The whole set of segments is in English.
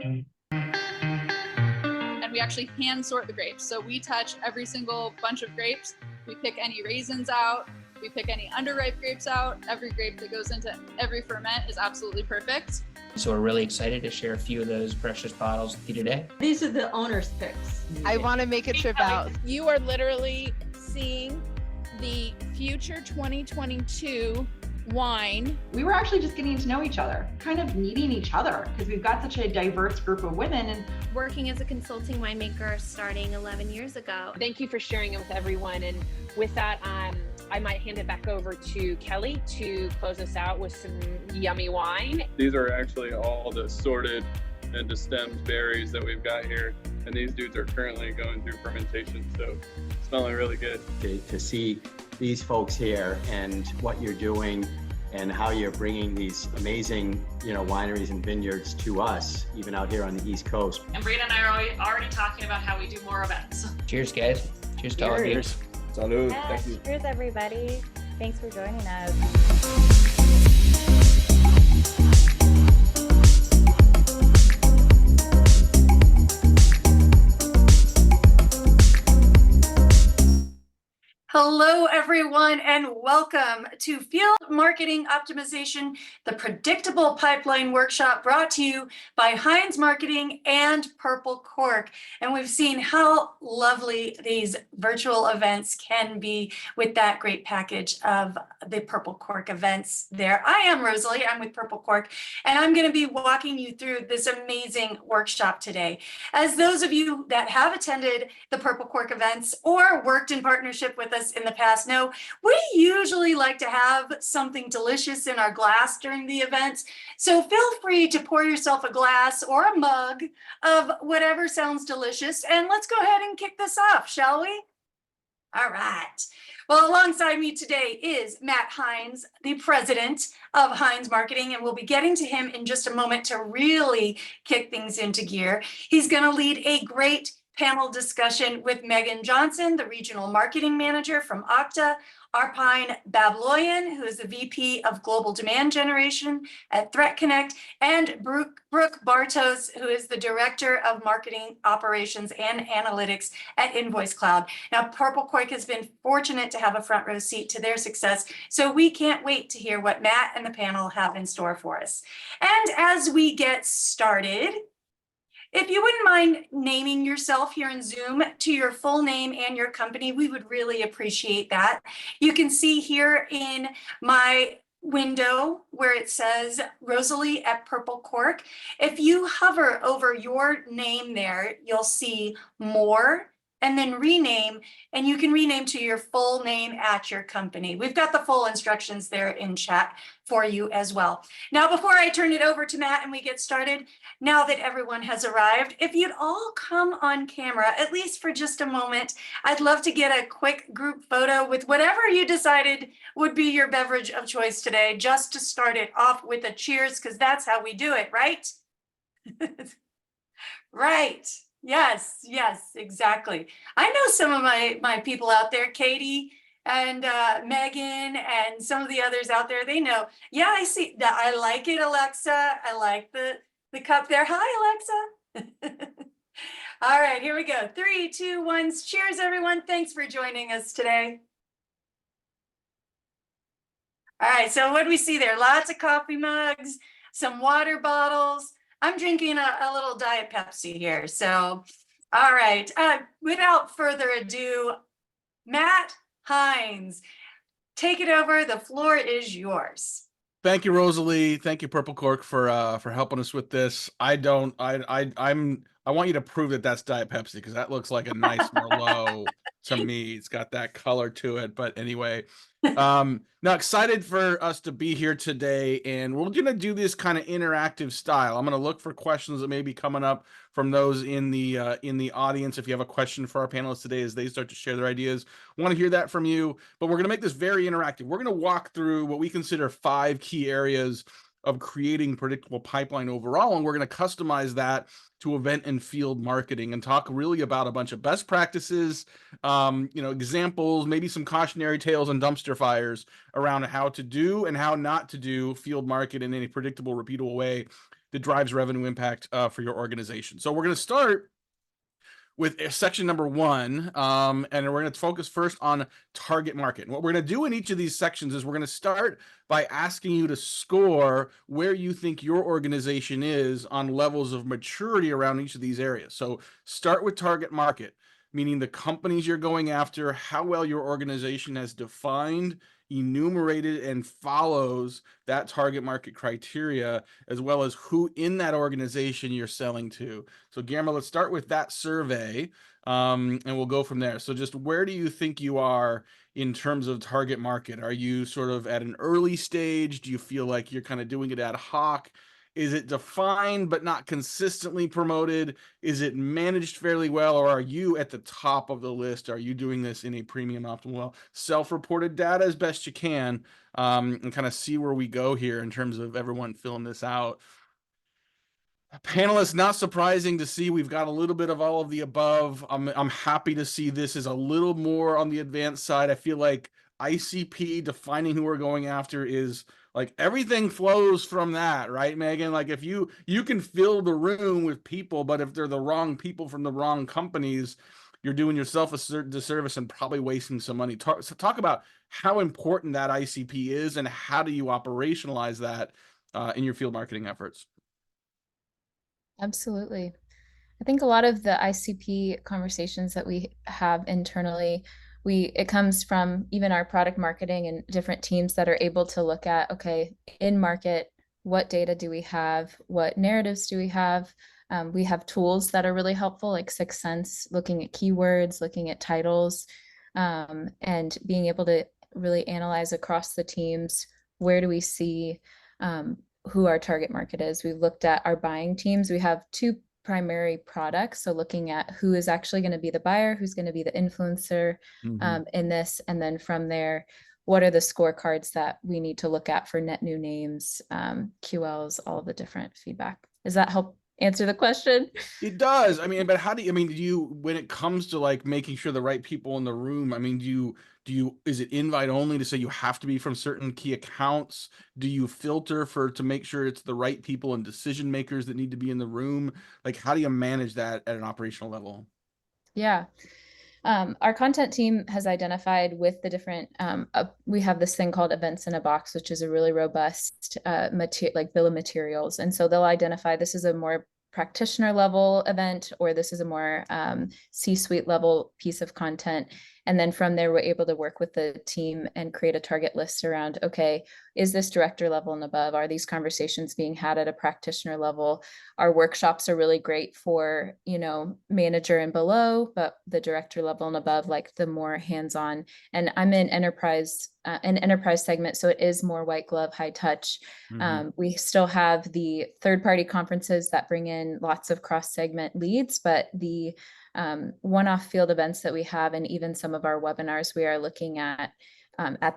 And we actually hand sort the grapes. So we touch every single bunch of grapes. We pick any raisins out. We pick any underripe grapes out. Every grape that goes into every ferment is absolutely perfect. So we're really excited to share a few of those precious bottles with you today. These are the owner's picks. I want to make a trip out. You are literally seeing the future 2022 wine. We were actually just getting to know each other, kind of needing each other because we've got such a diverse group of women. And working as a consulting winemaker starting 11 years ago. Thank you for sharing it with everyone. And with that, I might hand it back over to Kelly to close us out with some yummy wine. These are actually all the sorted and destemmed berries that we've got here. And these dudes are currently going through fermentation, so smelling really good. To see these folks here and what you're doing and how you're bringing these amazing, wineries and vineyards to us, even out here on the East Coast. And Brita and I are already talking about how we do more events. Cheers, guys. Cheers to all of you. Salud. Yeah, Thank you. Cheers, everybody. Thanks for joining us. Hello, everyone, and welcome to Field Marketing Optimization, the Predictable Pipeline Workshop brought to you by Heinz Marketing and Purple Cork. And we've seen how lovely these virtual events can be with that great package of the Purple Cork events there. I am Rosalie, I'm with Purple Cork, and I'm going to be walking you through this amazing workshop today. As those of you that have attended the Purple Cork events or worked in partnership with us in the past know, we usually like to have something delicious in our glass during the events. So feel free to pour yourself a glass or a mug of whatever sounds delicious. And let's go ahead and kick this off, shall we? All right. Well, alongside me today is Matt Heinz, the president of Heinz Marketing, and we'll be getting to him in just a moment to really kick things into gear. He's going to lead a great panel discussion with Megan Johnson, the regional marketing manager from Okta, Arpine Babloyan, who is the VP of Global Demand Generation at ThreatConnect, and Brooke Bartos, who is the Director of Marketing Operations and Analytics at InvoiceCloud. Now, Purple Cork has been fortunate to have a front row seat to their success, so we can't wait to hear what Matt and the panel have in store for us. And as we get started, if you wouldn't mind naming yourself here in Zoom to your full name and your company, we would really appreciate that. You can see here in my window where it says Rosalie at Purple Cork. If you hover over your name there, you'll see more and then rename, and you can rename to your full name at your company. We've got the full instructions there in chat for you as well. Now, before I turn it over to Matt and we get started, now that everyone has arrived, if you'd all come on camera, at least for just a moment, I'd love to get a quick group photo with whatever you decided would be your beverage of choice today, just to start it off with a cheers, because that's how we do it, right? Right. Yes, exactly. I know some of my people out there, Katie and Megan and some of the others out there, they know. Yeah, I see that. I like it, Alexa. I like the cup there. Hi, Alexa. All right, here we go. 3, 2, 1. Cheers, everyone. Thanks for joining us today. All right, so what do we see there? Lots of coffee mugs, some water bottles. I'm drinking a little Diet Pepsi here. So, all right, without further ado, Matt Heinz, take it over. The floor is yours. Thank you, Rosalie. Thank you, Purple Cork, for helping us with this. I want you to prove that that's Diet Pepsi, because that looks like a nice Merlot to me. It's got that color to it. But anyway, now excited for us to be here today, and we're going to do this kind of interactive style. I'm going to look for questions that may be coming up from those in the audience. If you have a question for our panelists today as they start to share their ideas, I want to hear that from you. But we're going to make this very interactive. We're going to walk through what we consider 5 key areas of creating predictable pipeline overall, and we're going to customize that to event and field marketing and talk really about a bunch of best practices, examples, maybe some cautionary tales and dumpster fires around how to do and how not to do field market in any predictable, repeatable way that drives revenue impact for your organization. So we're going to start with section number 1, and we're going to focus first on target market. And what we're going to do in each of these sections is we're going to start by asking you to score where you think your organization is on levels of maturity around each of these areas. So start with target market, meaning the companies you're going after, how well your organization has defined, enumerated, and follows that target market criteria, as well as who in that organization you're selling to. So Guillermo, let's start with that survey, and we'll go from there. So just where do you think you are in terms of target market? Are you sort of at an early stage? Do you feel like you're kind of doing it ad hoc? Is it defined but not consistently promoted? Is it managed fairly well, or are you at the top of the list? Are you doing this in a premium optimal, well, self-reported data as best you can, and kind of see where we go here in terms of everyone filling this out? Panelists, not surprising to see we've got a little bit of all of the above. I'm happy to see this is a little more on the advanced side. I feel like ICP, defining who we're going after, is like everything flows from that, right, Megan? Like if you can fill the room with people, but if they're the wrong people from the wrong companies, you're doing yourself a disservice and probably wasting some money. So talk about how important that ICP is and how do you operationalize that in your field marketing efforts? Absolutely. I think a lot of the ICP conversations that we have internally, it comes from even our product marketing and different teams that are able to look at, okay, in market, what data do we have? What narratives do we have? We have tools that are really helpful, like Sixth Sense, looking at keywords, looking at titles, and being able to really analyze across the teams, where do we see who our target market is. We've looked at our buying teams. We have 2 primary products. So looking at who is actually going to be the buyer, who's going to be the influencer in this. And then from there, what are the scorecards that we need to look at for net new names, QLs, all of the different feedback. Does that help answer the question? It does. I mean, but how do you, when it comes to like making sure the right people in the room, I mean, is it invite only to say you have to be from certain key accounts? Do you filter to make sure it's the right people and decision makers that need to be in the room? Like, how do you manage that at an operational level? Yeah. Our content team has identified with the different, we have this thing called events in a box, which is a really robust bill of materials. And so they'll identify this is a more practitioner level event, or this is a more C-suite level piece of content. And then from there, we're able to work with the team and create a target list around, okay, is this director level and above? Are these conversations being had at a practitioner level? Our workshops are really great for, manager and below, but the director level and above, like the more hands-on. And I'm in an enterprise segment, so it is more white glove, high touch. We still have the third-party conferences that bring in lots of cross-segment leads, but the one-off field events that we have, and even some of our webinars, we are looking at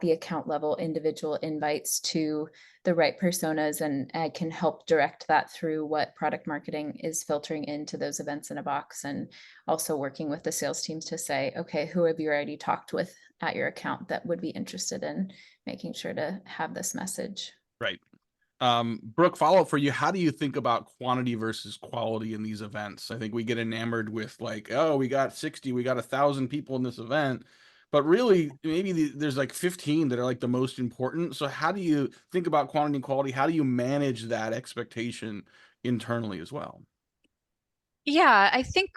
the account level, individual invites to the right personas, and I can help direct that through what product marketing is filtering into those events in a box, and also working with the sales teams to say, okay, who have you already talked with at your account that would be interested in making sure to have this message? Right. Brooke, follow up for you. How do you think about quantity versus quality in these events? I think we get enamored with like, oh, we got 60, we got 1,000 people in this event, but really maybe there's like 15 that are like the most important. So how do you think about quantity and quality? How do you manage that expectation internally as well? Yeah, I think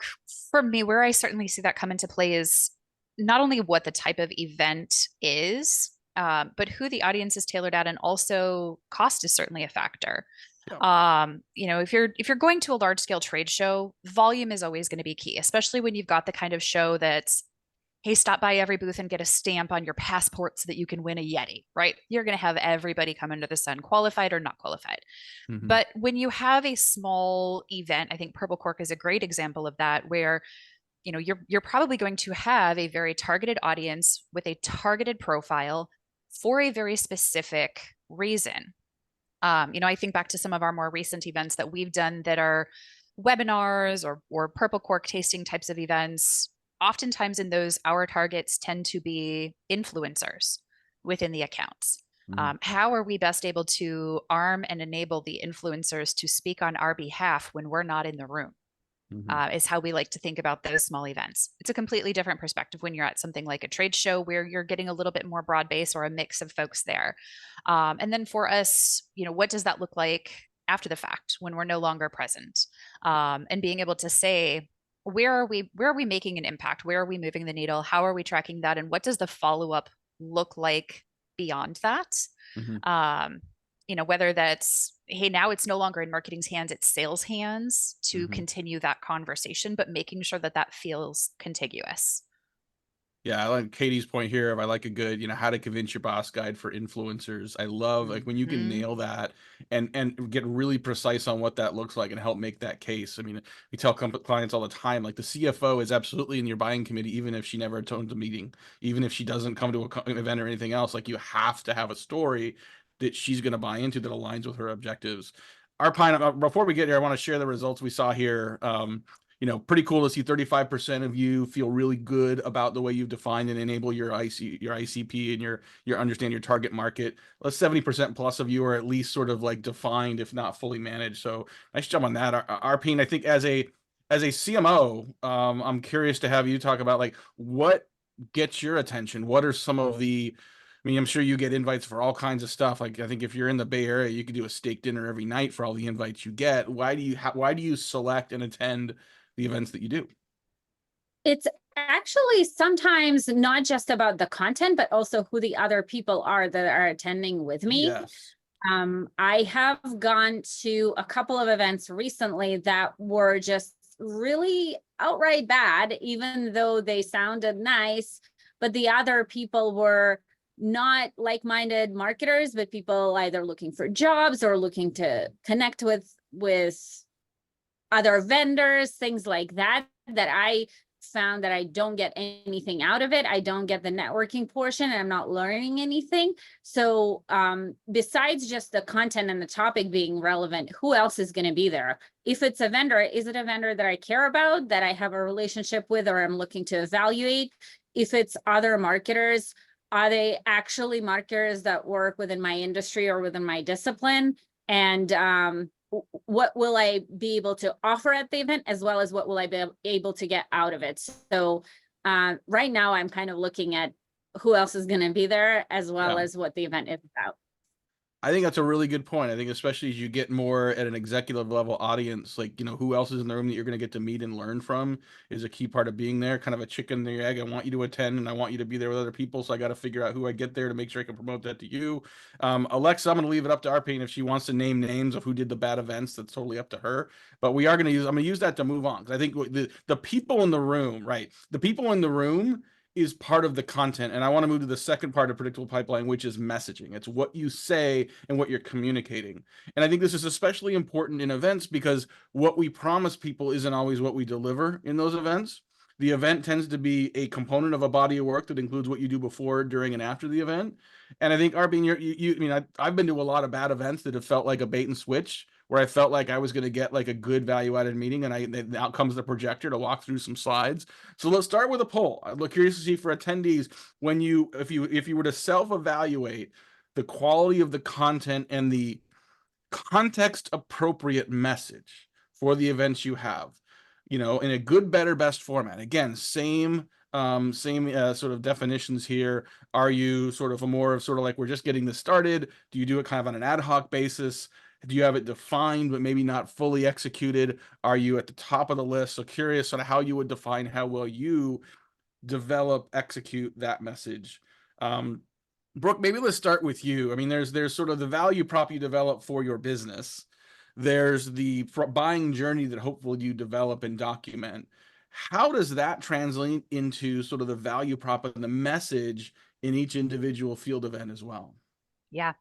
for me, where I certainly see that come into play is not only what the type of event is, but who the audience is tailored at, and also cost is certainly a factor. Yeah. If you're going to a large scale trade show, volume is always going to be key, especially when you've got the kind of show that's, hey, stop by every booth and get a stamp on your passport so that you can win a Yeti, right? You're going to have everybody come under the sun, qualified or not qualified. But when you have a small event, I think Purple Cork is a great example of that, where you're probably going to have a very targeted audience with a targeted profile for a very specific reason. I think back to some of our more recent events that we've done that are webinars or Purple Cork tasting types of events. Oftentimes in those, our targets tend to be influencers within the accounts. How are we best able to arm and enable the influencers to speak on our behalf when we're not in the room? Is how we like to think about those small events. It's a completely different perspective when you're at something like a trade show where you're getting a little bit more broad base or a mix of folks there. And then for us, what does that look like after the fact when we're no longer present? And being able to say, where are we making an impact? Where are we moving the needle? How are we tracking that? And what does the follow-up look like beyond that? Whether that's, hey, now it's no longer in marketing's hands, it's sales hands to continue that conversation, but making sure that that feels contiguous. Yeah, I like Katie's point here of I like a good, how to convince your boss guide for influencers. I love like when you can nail that and get really precise on what that looks like and help make that case. I mean, we tell clients all the time, like the CFO is absolutely in your buying committee, even if she never attends a meeting, even if she doesn't come to an event or anything else. Like you have to have a story that she's going to buy into that aligns with her objectives. Arpine, before we get here, I want to share the results we saw here. Pretty cool to see 35% of you feel really good about the way you've defined and enable your ICP and your understand your target market. 70% plus of you are at least sort of like defined, if not fully managed. So nice job on that. Arpine, I think as a CMO, I'm curious to have you talk about like what gets your attention. What are some of the I'm sure you get invites for all kinds of stuff. Like I think if you're in the Bay Area, you could do a steak dinner every night for all the invites you get. Why do you select and attend the events that you do? It's actually sometimes not just about the content, but also who the other people are that are attending with me. Yes. I have gone to a couple of events recently that were just really outright bad, even though they sounded nice, but the other people were not like-minded marketers, but people either looking for jobs or looking to connect with other vendors, things like that I found that I don't get anything out of it. I don't get the networking portion and I'm not learning anything. So besides just the content and the topic being relevant, who else is going to be there? If it's a vendor, is it a vendor that I care about, that I have a relationship with, or I'm looking to evaluate? If it's other marketers, are they actually marketers that work within my industry or within my discipline? And what will I be able to offer at the event, as well as what will I be able to get out of it? So right now I'm kind of looking at who else is going to be there, as well as what the event is about. I think that's a really good point. I think especially as you get more at an executive level audience, like, who else is in the room that you're going to get to meet and learn from is a key part of being there. Kind of a chicken and the egg. I want you to attend and I want you to be there with other people. So I got to figure out who I get there to make sure I can promote that to you. Alexa, I'm going to leave it up to Arpine. If she wants to name names of who did the bad events, that's totally up to her. But I'm going to use that to move on. Because I think the people in the room, right? The people in the room is part of the content. And I want to move to the second part of predictable pipeline, which is messaging. It's what you say and what you're communicating. And I think this is especially important in events because what we promise people isn't always what we deliver in those events. The event tends to be a component of a body of work that includes what you do before, during, and after the event. And I think, Arpine, I've been to a lot of bad events that have felt like a bait and switch, where I felt like I was going to get like a good value-added meeting, and out comes the projector to walk through some slides. So let's start with a poll. I'm curious to see for attendees, if you were to self-evaluate the quality of the content and the context-appropriate message for the events you have, in a good, better, best format. Again, same sort of definitions here. Are you sort of like we're just getting this started? Do you do it kind of on an ad hoc basis? Do you have it defined but maybe not fully executed? Are you at the top of the list? So curious on how you would define how well you execute that message. Brooke, maybe let's start with you. I mean, there's sort of the value prop you develop for your business. There's the buying journey that hopefully you develop and document. How does that translate into sort of the value prop and the message in each individual field event as well? Yeah.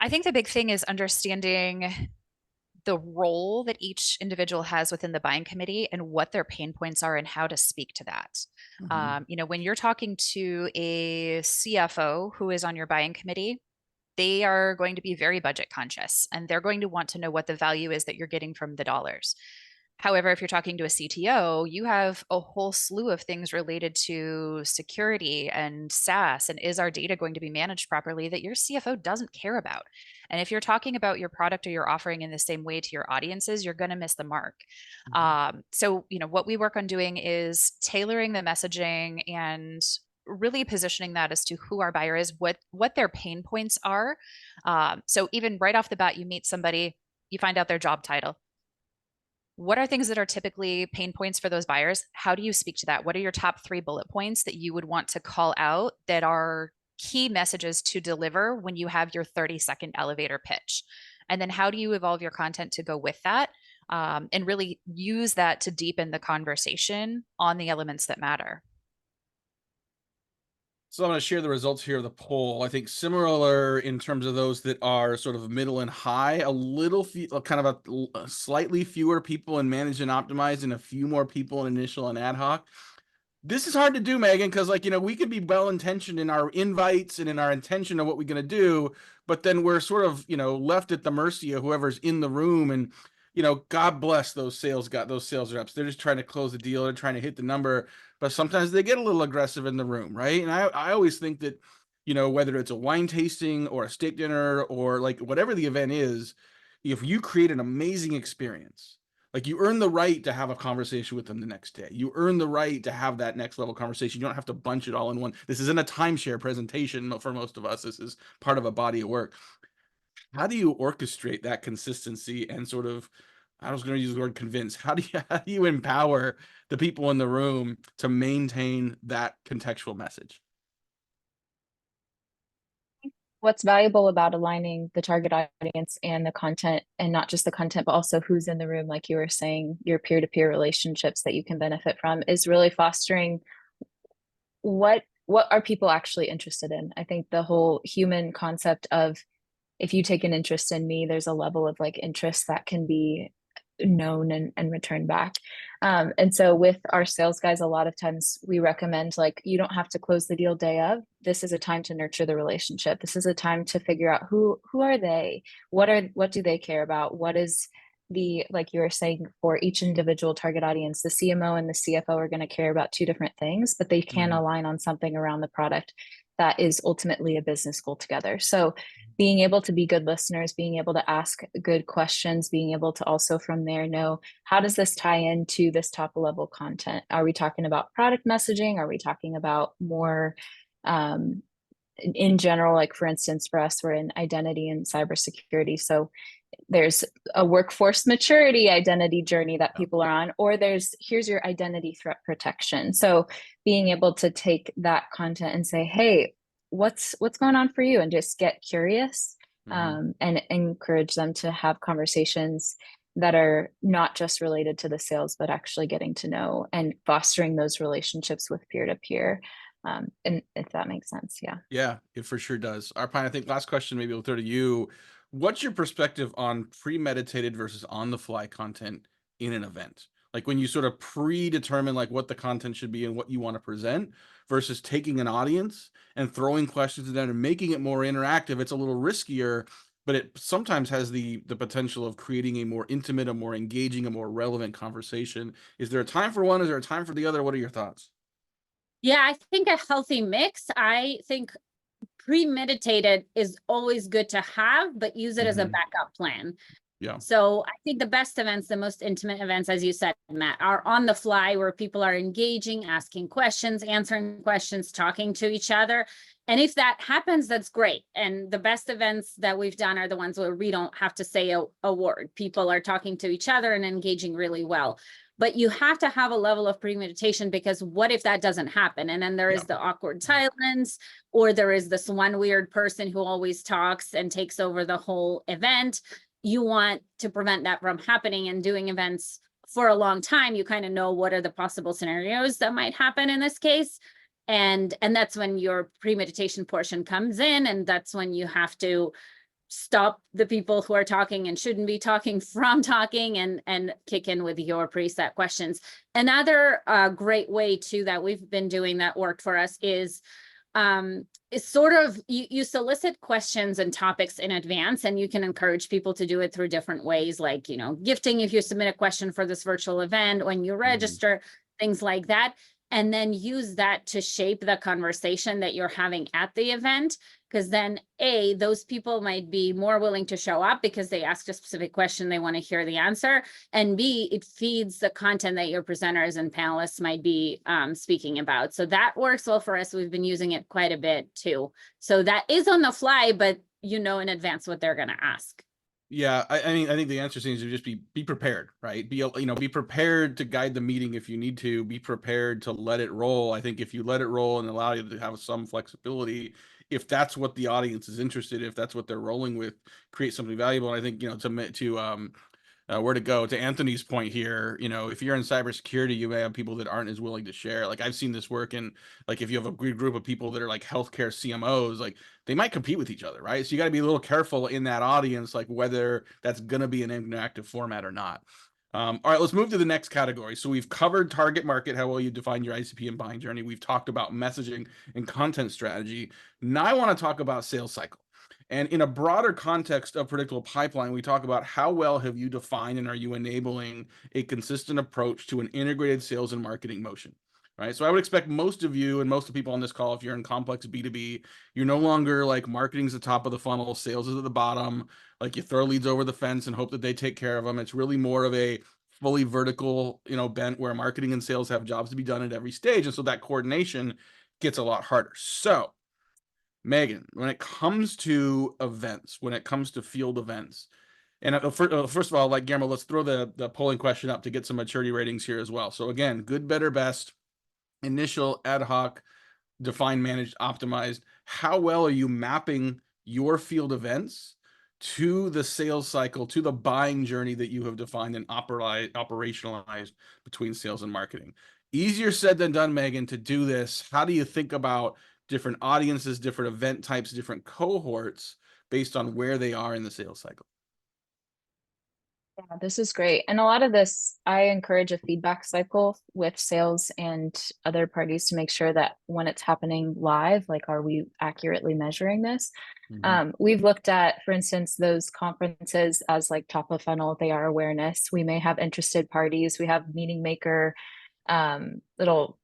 I think the big thing is understanding the role that each individual has within the buying committee and what their pain points are and how to speak to that. When you're talking to a CFO who is on your buying committee, they are going to be very budget conscious and they're going to want to know what the value is that you're getting from the dollars. However, if you're talking to a CTO, you have a whole slew of things related to security and SaaS, and is our data going to be managed properly that your CFO doesn't care about. And if you're talking about your product or your offering in the same way to your audiences, you're going to miss the mark. So, what we work on doing is tailoring the messaging and really positioning that as to who our buyer is, what their pain points are. So even right off the bat, you meet somebody, you find out their job title. What are things that are typically pain points for those buyers? How do you speak to that? What are your top 3 bullet points that you would want to call out that are key messages to deliver when you have your 30-second elevator pitch? And then how do you evolve your content to go with that, and really use that to deepen the conversation on the elements that matter? So I'm going to share the results here of the poll. I think similar in terms of those that are sort of middle and high, a little kind of a slightly fewer people in managed and optimized and a few more people in initial and ad hoc. This is hard to do, Megan, because we can be well-intentioned in our invites and in our intention of what we're going to do, but then we're sort of, left at the mercy of whoever's in the room. And, God bless those sales reps. They're just trying to close the deal. They're trying to hit the number, but sometimes they get a little aggressive in the room, right? And I always think that, whether it's a wine tasting or a steak dinner or like whatever the event is, if you create an amazing experience, like you earn the right to have a conversation with them the next day. You earn the right to have that next level conversation. You don't have to bunch it all in one. This isn't a timeshare presentation for most of us. This is part of a body of work. How do you orchestrate that consistency and sort of, I was going to use the word convince. How do you empower the people in the room to maintain that contextual message? What's valuable about aligning the target audience and the content, and not just the content, but also who's in the room, like you were saying, your peer-to-peer relationships that you can benefit from, is really fostering what are people actually interested in. I think the whole human concept of, if you take an interest in me, there's a level of like interest that can be known and returned back. And so with our sales guys, a lot of times we recommend, like, you don't have to close the deal day of. This is a time to nurture the relationship. This is a time to figure out who are they? What do they care about? What is the, like you were saying, for each individual target audience, the CMO and the CFO are going to care about 2 different things, but they can align on something around the product that is ultimately a business goal together. So being able to be good listeners, being able to ask good questions, being able to also from there know, how does this tie into this top level content? Are we talking about product messaging? Are we talking about more in general? Like, for instance, for us, we're in identity and cybersecurity. So there's a workforce maturity identity journey that people are on, or here's your identity threat protection. So being able to take that content and say, hey, what's going on for you, and just get curious, and encourage them to have conversations that are not just related to the sales, but actually getting to know and fostering those relationships with peer-to-peer. And if that makes sense. Yeah, it for sure does. Arpine, I think last question, maybe we'll throw to you. What's your perspective on premeditated versus on-the-fly content in an event? Like when you sort of predetermine like what the content should be and what you want to present, versus taking an audience and throwing questions at them and making it more interactive. It's a little riskier, but it sometimes has the potential of creating a more intimate, a more engaging, a more relevant conversation. Is there a time for one? Is there a time for the other? What are your thoughts? Yeah, I think a healthy mix. I think premeditated is always good to have, but use it as a backup plan. Yeah. So I think the best events, the most intimate events, as you said, Matt, are on the fly, where people are engaging, asking questions, answering questions, talking to each other. And if that happens, that's great. And the best events that we've done are the ones where we don't have to say a word. People are talking to each other and engaging really well. But you have to have a level of premeditation, because what if that doesn't happen? And then there is the awkward silence, or there is this one weird person who always talks and takes over the whole event. You want to prevent that from happening. And doing events for a long time, you kind of know what are the possible scenarios that might happen in this case. And that's when your premeditation portion comes in. And that's when you have to stop the people who are talking and shouldn't be talking from talking, and kick in with your preset questions. Another great way too that we've been doing that worked for us is it's sort of, you solicit questions and topics in advance, and you can encourage people to do it through different ways, like, you know, gifting if you submit a question for this virtual event, when you register, things like that. And then use that to shape the conversation that you're having at the event. Because then A, those people might be more willing to show up because they asked a specific question, they want to hear the answer. And B, it feeds the content that your presenters and panelists might be speaking about. So that works well for us. We've been using it quite a bit too. So that is on the fly, but you know in advance what they're going to ask. Yeah, I mean, I think the answer seems to just be prepared, right? Be prepared to guide the meeting if you need to. Be prepared to let it roll. I think if you let it roll and allow you to have some flexibility, if that's what the audience is interested in, if that's what they're rolling with, create something valuable. And I think, where to go to Anthony's point here, if you're in cybersecurity, you may have people that aren't as willing to share. Like I've seen this work in, like, if you have a group of people that are like healthcare CMOs, like they might compete with each other, right? So you got to be a little careful in that audience, like whether that's going to be an interactive format or not. All right, let's move to the next category. So we've covered target market, how well you define your ICP and buying journey. We've talked about messaging and content strategy. Now I want to talk about sales cycle. And in a broader context of predictable pipeline, we talk about how well have you defined and are you enabling a consistent approach to an integrated sales and marketing motion, right? So I would expect most of you and most of the people on this call, if you're in complex B2B, you're no longer like marketing's the top of the funnel, sales is at the bottom, like you throw leads over the fence and hope that they take care of them. It's really more of a fully vertical, bent where marketing and sales have jobs to be done at every stage. And so that coordination gets a lot harder. So Megan, when it comes to events, when it comes to field events, and first of all, like Guillermo, let's throw the polling question up to get some maturity ratings here as well. So again, good, better, best, initial, ad hoc, defined, managed, optimized. How well are you mapping your field events to the sales cycle, to the buying journey that you have defined and operationalized between sales and marketing? Easier said than done, Megan, to do this. How do you think about different audiences, different event types, different cohorts based on where they are in the sales cycle? Yeah, this is great. And a lot of this, I encourage a feedback cycle with sales and other parties to make sure that when it's happening live, like, are we accurately measuring this? We've looked at, for instance, those conferences as like top of funnel, they are awareness. We may have interested parties. We have meeting maker, little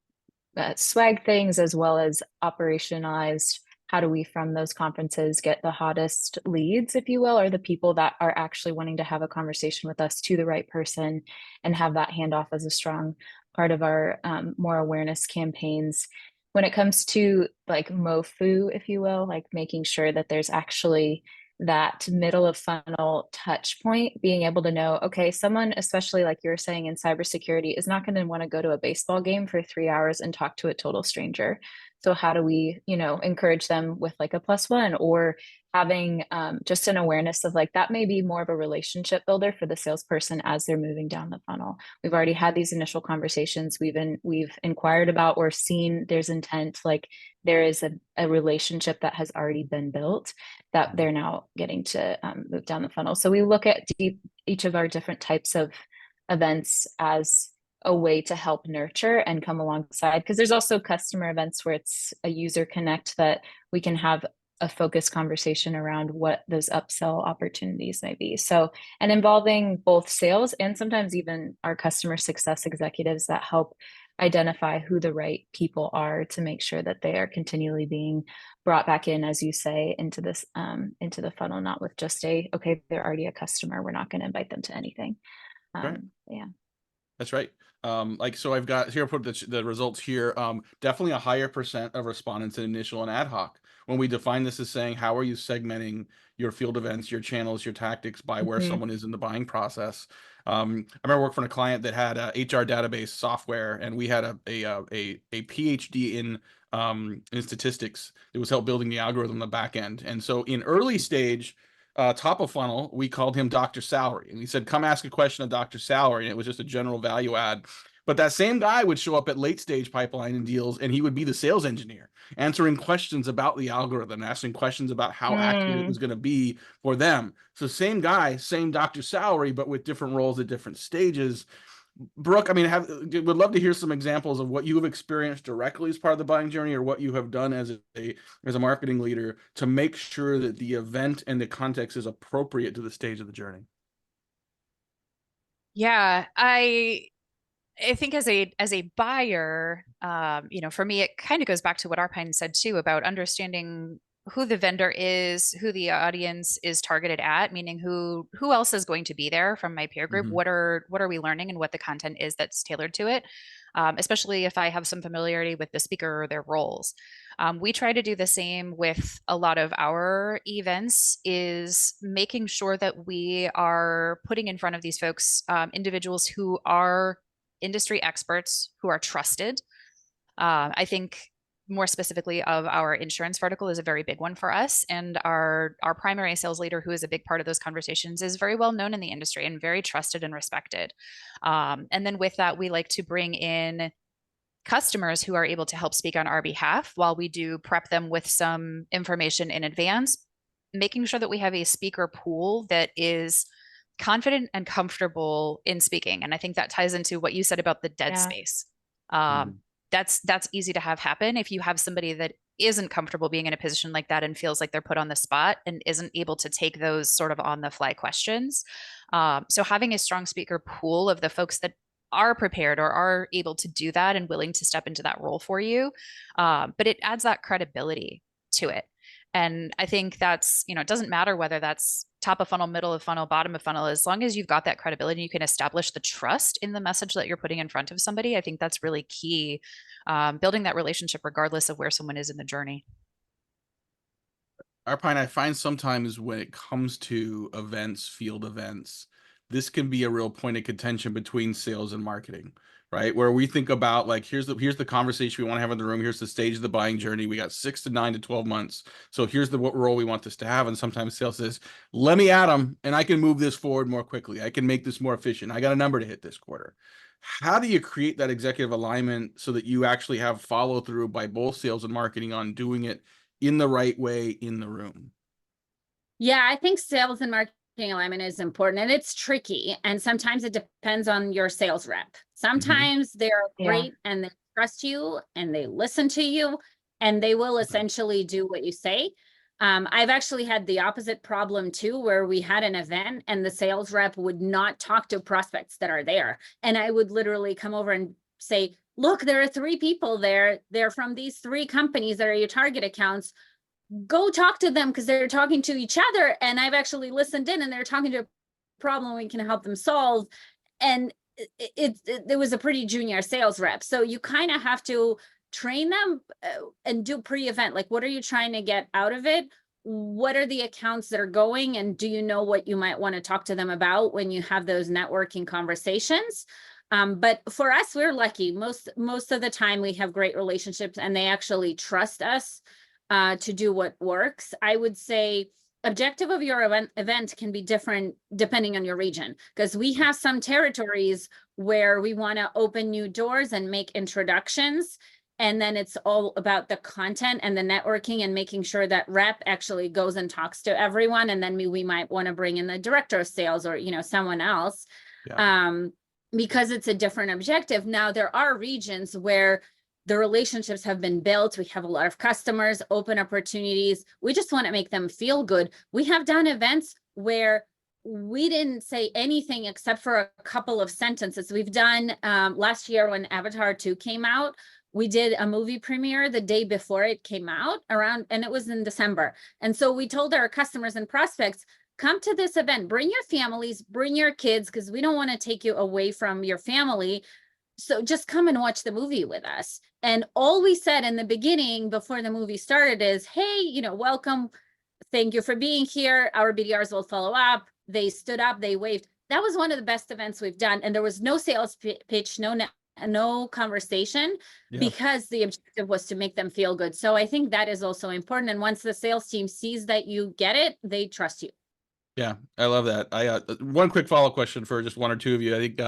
swag things, as well as operationalized. How do we from those conferences get the hottest leads, if you will, or the people that are actually wanting to have a conversation with us to the right person, and have that handoff as a strong part of our more awareness campaigns. When it comes to like MOFU, if you will, like making sure that there's actually that middle of funnel touch point, being able to know, okay, someone, especially like you're saying in cybersecurity, is not going to want to go to a baseball game for 3 hours and talk to a total stranger. So how do we, encourage them with like a +1, or having just an awareness of like, that may be more of a relationship builder for the salesperson as they're moving down the funnel. We've already had these initial conversations. We've inquired about or seen there's intent, like there is a relationship that has already been built that they're now getting to move down the funnel. So we look at each of our different types of events as a way to help nurture and come alongside, because there's also customer events where it's a user connect that we can have a focused conversation around what those upsell opportunities may be. So, and involving both sales and sometimes even our customer success executives that help identify who the right people are to make sure that they are continually being brought back in, as you say, into this into the funnel, not with just okay, they're already a customer, we're not going to invite them to anything. Right. Yeah. That's right. So I've got here, put the results here. Definitely a higher % of respondents in initial and ad hoc. When we define this as saying, how are you segmenting your field events, your channels, your tactics by where someone is in the buying process? I remember working for a client that had a HR database software, and we had a PhD in statistics that was help building the algorithm on the back end. And so in early stage, top of funnel, we called him Dr. Salary, and he said, come ask a question of Dr. Salary. And it was just a general value add. But that same guy would show up at late stage pipeline and deals, and he would be the sales engineer, answering questions about the algorithm, asking questions about how accurate it was going to be for them. So same guy, same Dr. Salary, but with different roles at different stages. Brooke, I mean, would love to hear some examples of what you have experienced directly as part of the buying journey, or what you have done as a marketing leader to make sure that the event and the context is appropriate to the stage of the journey. Yeah, I think as a buyer, for me, it kind of goes back to what Arpine said too about understanding who the vendor is, who the audience is targeted at, meaning who else is going to be there from my peer group. Mhm. What are we learning, and what the content is that's tailored to it, especially if I have some familiarity with the speaker or their roles. We try to do the same with a lot of our events, is making sure that we are putting in front of these folks individuals who are industry experts, who are trusted. I think more specifically of our insurance vertical is a very big one for us. And our primary sales leader, who is a big part of those conversations, is very well known in the industry and very trusted and respected. And then with that, we like to bring in customers who are able to help speak on our behalf while we do prep them with some information in advance, making sure that we have a speaker pool that is confident and comfortable in speaking. And I think that ties into what you said about the dead space. That's easy to have happen if you have somebody that isn't comfortable being in a position like that and feels like they're put on the spot and isn't able to take those sort of on the fly questions. So having a strong speaker pool of the folks that are prepared or are able to do that and willing to step into that role for you. But it adds that credibility to it. And I think that's, it doesn't matter whether that's top of funnel, middle of funnel, bottom of funnel, as long as you've got that credibility and you can establish the trust in the message that you're putting in front of somebody. I think that's really key, building that relationship regardless of where someone is in the journey. Arpine, I find sometimes when it comes to events, field events, this can be a real point of contention between sales and marketing, right? Where we think about like, here's the conversation we want to have in the room. Here's the stage of the buying journey. We got 6 to 9 to 12 months. So here's what role we want this to have. And sometimes sales says, let me at them and I can move this forward more quickly. I can make this more efficient. I got a number to hit this quarter. How do you create that executive alignment so that you actually have follow through by both sales and marketing on doing it in the right way in the room? Yeah, I think sales and marketing alignment is important, and it's tricky. And sometimes it depends on your sales rep. Sometimes they're great and they trust you and they listen to you and they will essentially do what you say. I've actually had the opposite problem too, where we had an event and the sales rep would not talk to prospects that are there. And I would literally come over and say, look, there are 3 people there. They're from these 3 companies that are your target accounts. Go talk to them because they're talking to each other. And I've actually listened in and they're talking to a problem we can help them solve. And it was a pretty junior sales rep. So you kind of have to train them and do pre-event. Like, what are you trying to get out of it? What are the accounts that are going? And do you know what you might want to talk to them about when you have those networking conversations? But for us, we're lucky. Most of the time we have great relationships and they actually trust us to do what works. I would say objective of your event can be different depending on your region, because we have some territories where we want to open new doors and make introductions. And then it's all about the content and the networking and making sure that rep actually goes and talks to everyone. And then we might want to bring in the director of sales or, someone else, because it's a different objective. Now, there are regions where the relationships have been built. We have a lot of customers, open opportunities. We just want to make them feel good. We have done events where we didn't say anything except for a couple of sentences. We've done last year when Avatar 2 came out, we did a movie premiere the day before it came out and it was in December. And so we told our customers and prospects, come to this event, bring your families, bring your kids, because we don't want to take you away from your family. So just come and watch the movie with us. And all we said in the beginning before the movie started is, hey, welcome. Thank you for being here. Our BDRs will follow up. They stood up, they waved. That was one of the best events we've done. And there was no sales pitch, no conversation, because the objective was to make them feel good. So I think that is also important. And once the sales team sees that you get it, they trust you. Yeah, I love that. I one quick follow-up question for just one or two of you. I think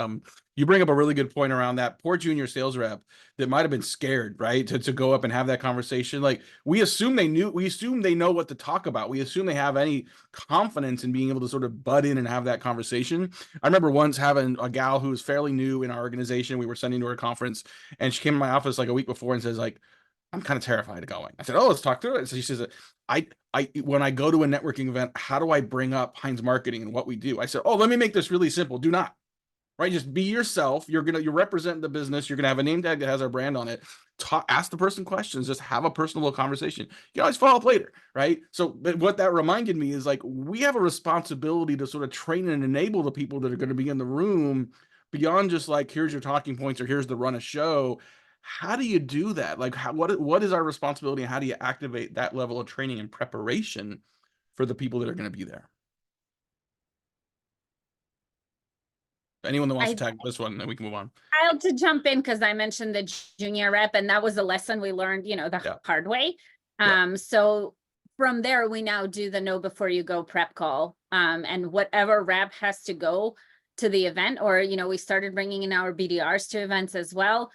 you bring up a really good point around that poor junior sales rep that might have been scared, right, to go up and have that conversation. Like we assume they know what to talk about. We assume they have any confidence in being able to sort of butt in and have that conversation. I remember once having a gal who was fairly new in our organization. We were sending to her conference, and she came to my office like a week before and says like, I'm kind of terrified of going. I said, oh, let's talk through it. So she says, when I go to a networking event, how do I bring up Heinz marketing and what we do? I said, oh, let me make this really simple. Do not, right? Just be yourself. You're representing the business. You're going to have a name tag that has our brand on it. Ask the person questions, just have a personable conversation. You can always follow up later, right? So but what that reminded me is like, we have a responsibility to sort of train and enable the people that are going to be in the room beyond just like, here's your talking points or here's the run of show. How do you do that? Like, what is our responsibility, and how do you activate that level of training and preparation for the people that are going to be there? Anyone that wants to tag this one, then we can move on. I'll to jump in because I mentioned the junior rep, and that was a lesson we learned, the hard way. So from there, we now do the know before you go prep call, and whatever rep has to go to the event, or we started bringing in our BDRs to events as well.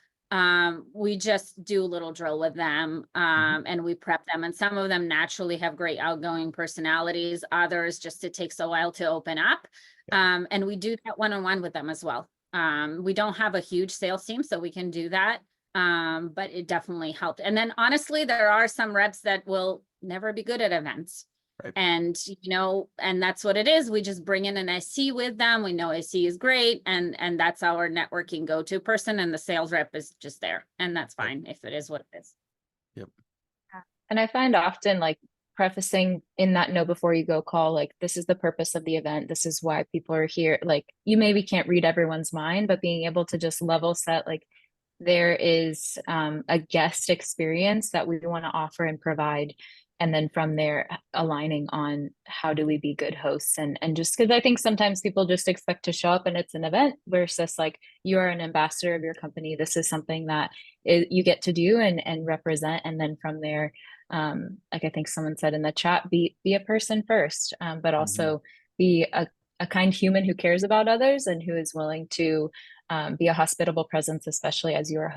We just do a little drill with them, and we prep them, and some of them naturally have great outgoing personalities. Others just, it takes a while to open up. And we do that one-on-one with them as well. We don't have a huge sales team, so we can do that. But it definitely helped. And then honestly, there are some reps that will never be good at events. Right. And, and that's what it is. We just bring in an IC with them. We know IC is great. And that's our networking go-to person. And the sales rep is just there. And that's fine if it is what it is. Yep. And I find often like prefacing in that know before you go call, like, this is the purpose of the event. This is why people are here. Like, you maybe can't read everyone's mind, but being able to just level set, like, there is a guest experience that we want to offer and provide. And then from there, aligning on how do we be good hosts, and just because I think sometimes people just expect to show up and it's an event versus like, you are an ambassador of your company. This is something that you get to do and represent. And then from there, like I think someone said in the chat, be a person first, but also be a kind human who cares about others and who is willing to be a hospitable presence, especially as you are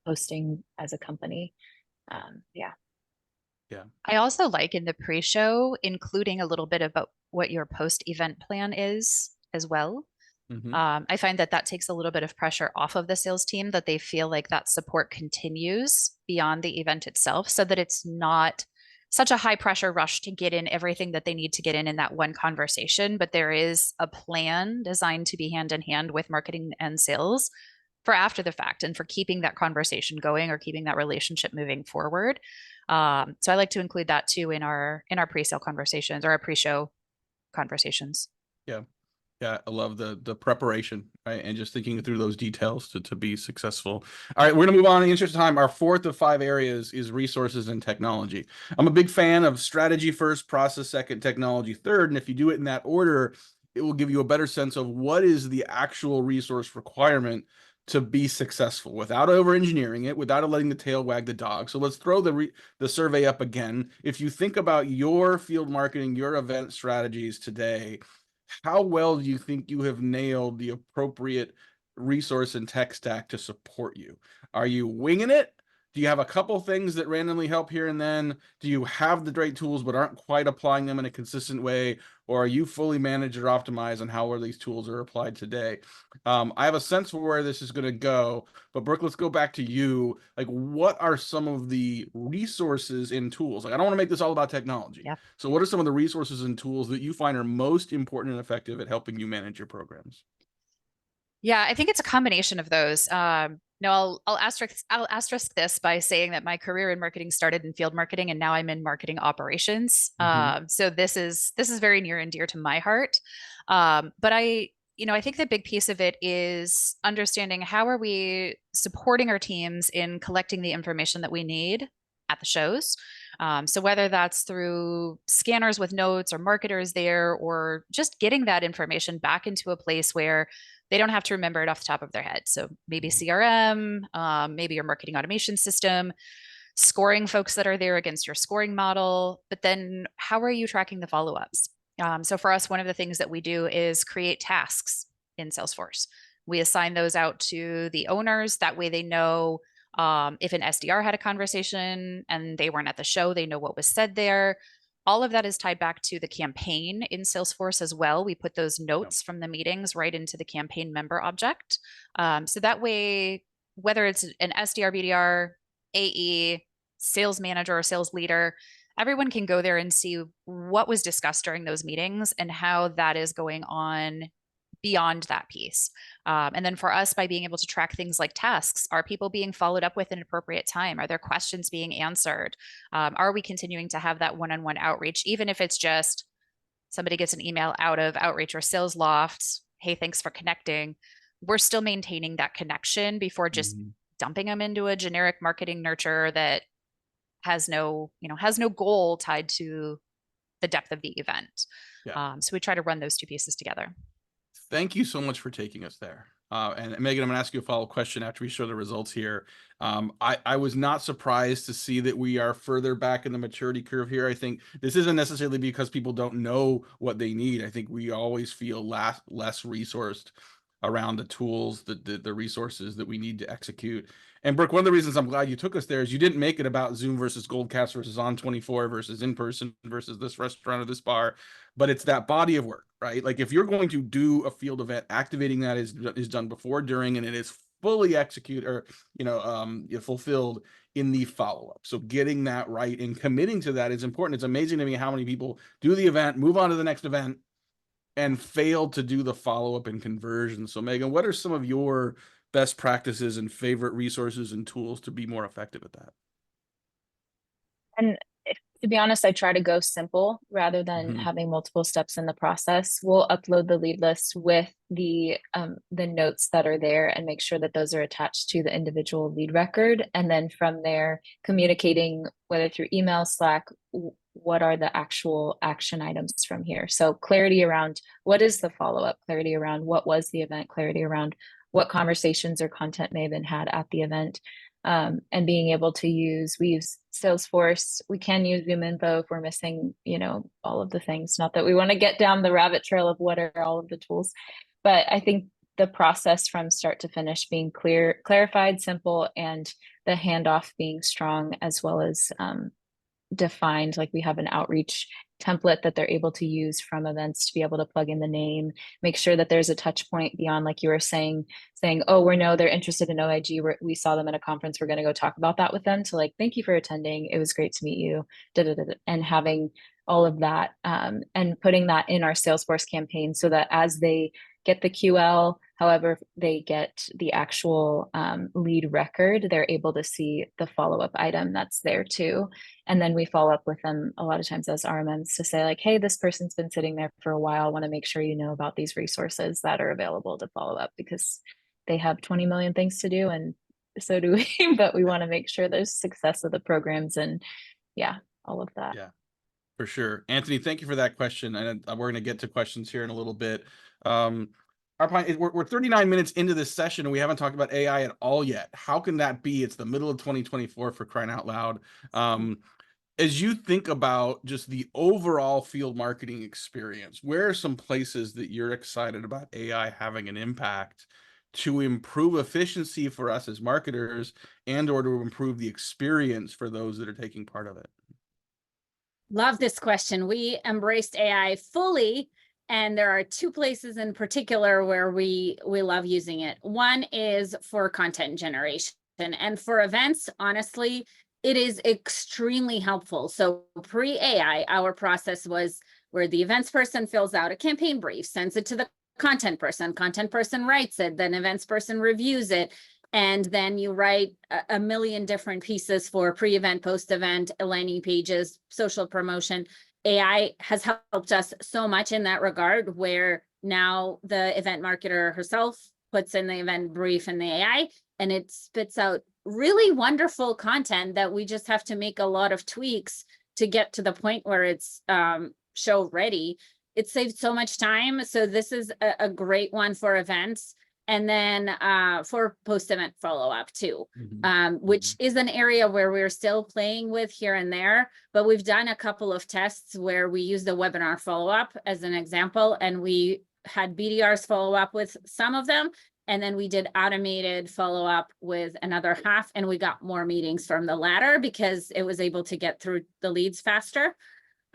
hosting as a company. Yeah. I also like in the pre-show, including a little bit about what your post-event plan is as well. I find that takes a little bit of pressure off of the sales team, that they feel like that support continues beyond the event itself, so that it's not such a high pressure rush to get in everything that they need to get in that one conversation, but there is a plan designed to be hand in hand with marketing and sales for after the fact, and for keeping that conversation going or keeping that relationship moving forward. So I like to include that too in our pre-sale conversations or our pre-show conversations. Yeah, I love the preparation, right? And just thinking through those details to be successful. All right, we're gonna move on in the interest of time. Our fourth of 5 areas is resources and technology. I'm a big fan of strategy first, process second, technology third. And if you do it in that order, it will give you a better sense of what is the actual resource requirement to be successful without over engineering it, without letting the tail wag the dog. So let's throw the survey up again. If you think about your field marketing, your event strategies today, how well do you think you have nailed the appropriate resource and tech stack to support you? Are you winging it? Do you have a couple things that randomly help here and then? Do you have the right tools but aren't quite applying them in a consistent way? Or are you fully managed or optimized on how these tools are applied today? I have a sense for where this is going to go, but Brooke, let's go back to you. Like, what are some of the resources and tools? Like, I don't want to make this all about technology. Yeah. So what are some of the resources and tools that you find are most important and effective at helping you manage your programs? Yeah, I think it's a combination of those. No, I'll asterisk this by saying that my career in marketing started in field marketing, and now I'm in marketing operations. So this is very near and dear to my heart. But I think the big piece of it is understanding how are we supporting our teams in collecting the information that we need at the shows. So whether that's through scanners with notes or marketers there, or just getting that information back into a place where they don't have to remember it off the top of their head. So maybe CRM, maybe your marketing automation system, scoring folks that are there against your scoring model. But then how are you tracking the follow-ups? So for us, one of the things that we do is create tasks in Salesforce. We assign those out to the owners. That way they know if an SDR had a conversation and they weren't at the show, they know what was said there. All of that is tied back to the campaign in Salesforce as well. We put those notes from the meetings right into the campaign member object. So that way, whether it's an SDR, BDR, AE, sales manager, or sales leader, everyone can go there and see what was discussed during those meetings and how that is going on beyond that piece. And then for us, by being able to track things like tasks, are people being followed up with an appropriate time? Are there questions being answered? Are we continuing to have that one-on-one outreach, even if it's just somebody gets an email out of outreach or sales loft, hey, thanks for connecting. We're still maintaining that connection before just dumping them into a generic marketing nurture that has no goal tied to the depth of the event. So we try to run those two pieces together. Thank you so much for taking us there. And Megan, I'm gonna ask you a follow-up question after we show the results here. I was not surprised to see that we are further back in the maturity curve here. I think this isn't necessarily because people don't know what they need. I think we always feel less resourced around the tools, the resources that we need to execute. And Brooke, one of the reasons I'm glad you took us there is you didn't make it about Zoom versus Goldcast versus On24 versus in person versus this restaurant or this bar, but it's that body of work, right? Like if you're going to do a field event, activating that is done before, during, and it is fully executed or fulfilled in the follow-up. So getting that right and committing to that is important. It's amazing to me how many people do the event, move on to the next event, and fail to do the follow-up and conversion. So Megan, what are some of your best practices and favorite resources and tools to be more effective at that? And to be honest, I try to go simple rather than having multiple steps in the process. We'll upload the lead list with the notes that are there and make sure that those are attached to the individual lead record. And then from there, communicating whether through email, Slack, what are the actual action items from here. So clarity around what is the follow-up, clarity around what was the event, clarity around what conversations or content may have been had at the event. And being able to we use Salesforce. We can use ZoomInfo if we're missing, all of the things. Not that we want to get down the rabbit trail of what are all of the tools, but I think the process from start to finish being clarified, simple, and the handoff being strong, as well as defined. Like we have an outreach template that they're able to use from events to be able to plug in the name, make sure that there's a touch point beyond, like you were saying, oh, we know they're interested in OIG. We saw them at a conference. We're going to go talk about that with them. To like, thank you for attending. It was great to meet you. And having all of that and putting that in our Salesforce campaign so that as they get the QL, however they get the actual lead record, they're able to see the follow-up item that's there too. And then we follow up with them a lot of times as RMMs to say like, hey, this person's been sitting there for a while. I want to make sure you know about these resources that are available to follow up, because they have 20 million things to do, and so do we, but we want to make sure there's success of the programs and all of that. Yeah, for sure. Anthony, thank you for that question. And we're going to get to questions here in a little bit. Arpine, we're 39 minutes into this session and we haven't talked about AI at all yet. How can that be? It's the middle of 2024, for crying out loud. As you think about just the overall field marketing experience, where are some places that you're excited about AI having an impact to improve efficiency for us as marketers and or to improve the experience for those that are taking part of it? Love this question. We embraced AI fully, and there are two places in particular where we love using it. One is for content generation, and for events, honestly, it is extremely helpful. So pre-AI, our process was where the events person fills out a campaign brief, sends it to the content person writes it, then events person reviews it, and then you write a million different pieces for pre-event, post-event, landing pages, social promotion. AI has helped us so much in that regard, where now the event marketer herself puts in the event brief in the AI, and it spits out really wonderful content that we just have to make a lot of tweaks to get to the point where it's show ready. It saved so much time. So this is a great one for events. And then for post-event follow-up too, Mm-hmm. which is an area where we're still playing with here and there, but we've done a couple of tests where we use the webinar follow-up as an example, and we had BDRs follow up with some of them, and then we did automated follow-up with another half, and we got more meetings from the latter because it was able to get through the leads faster.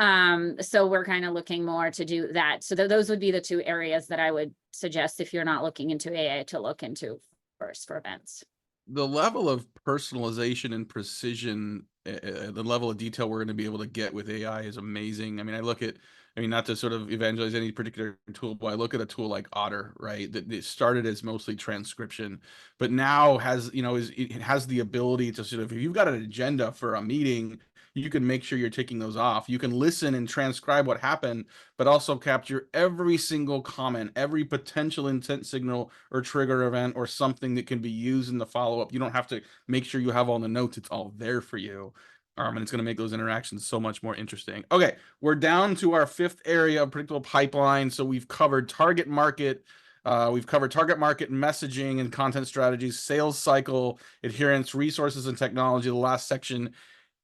So we're kind of looking more to do that. So those would be the two areas that I would suggest if you're not looking into AI to look into first for events. The level of personalization and precision, the level of detail we're going to be able to get with AI is amazing. I mean, not to sort of evangelize any particular tool, but I look at a tool like Otter, right? That it started as mostly transcription, but now has, it has the ability to sort of, if you've got an agenda for a meeting, you can make sure you're taking those off. You can listen and transcribe what happened, but also capture every single comment, every potential intent signal or trigger event or something that can be used in the follow-up. You don't have to make sure you have all the notes. It's all there for you. And it's going to make those interactions so much more interesting. Okay, we're down to our fifth area of predictable pipeline. So we've covered target market, messaging and content strategies, sales cycle, adherence, resources, and technology. The last section